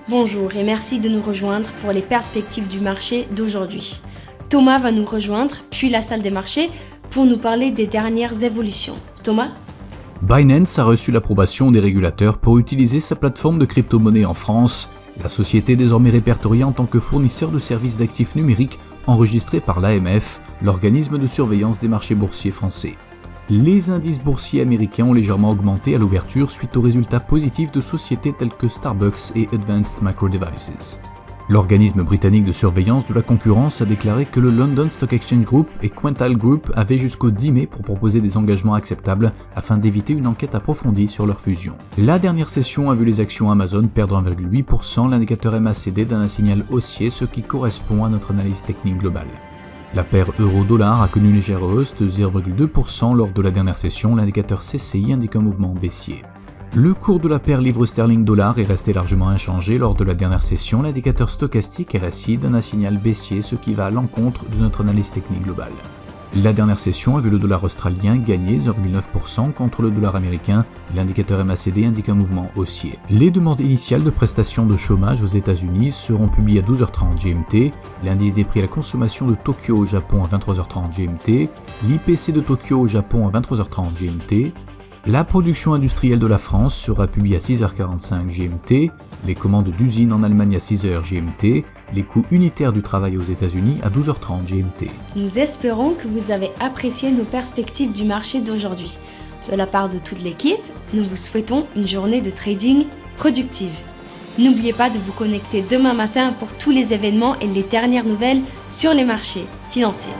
Bonjour et merci de nous rejoindre pour les perspectives du marché d'aujourd'hui. Thomas va nous rejoindre, puis la salle des marchés, pour nous parler des dernières évolutions. Thomas ? Binance a reçu l'approbation des régulateurs pour utiliser sa plateforme de crypto-monnaie en France. La société est désormais répertoriée en tant que fournisseur de services d'actifs numériques enregistré par l'AMF, l'organisme de surveillance des marchés boursiers français. Les indices boursiers américains ont légèrement augmenté à l'ouverture suite aux résultats positifs de sociétés telles que Starbucks et Advanced Micro Devices. L'organisme britannique de surveillance de la concurrence a déclaré que le London Stock Exchange Group et Quintal Group avaient jusqu'au 10 mai pour proposer des engagements acceptables afin d'éviter une enquête approfondie sur leur fusion. La dernière session a vu les actions Amazon perdre 1,8%, l'indicateur MACD donne un signal haussier, ce qui correspond à notre analyse technique globale. La paire euro-dollar a connu une légère hausse de 0,2% lors de la dernière session, l'indicateur CCI indique un mouvement baissier. Le cours de la paire livre sterling-dollar est resté largement inchangé lors de la dernière session, l'indicateur stochastique RSI donne un signal baissier, ce qui va à l'encontre de notre analyse technique globale. La dernière session a vu le dollar australien gagner 0,9% contre le dollar américain, l'indicateur MACD indique un mouvement haussier. Les demandes initiales de prestations de chômage aux États-Unis seront publiées à 12h30 GMT, l'indice des prix à la consommation de Tokyo au Japon à 23h30 GMT, l'IPC de Tokyo au Japon à 23h30 GMT, la production industrielle de la France sera publiée à 6h45 GMT, les commandes d'usines en Allemagne à 6h GMT, les coûts unitaires du travail aux États-Unis à 12h30 GMT. Nous espérons que vous avez apprécié nos perspectives du marché d'aujourd'hui. De la part de toute l'équipe, nous vous souhaitons une journée de trading productive. N'oubliez pas de vous connecter demain matin pour tous les événements et les dernières nouvelles sur les marchés financiers.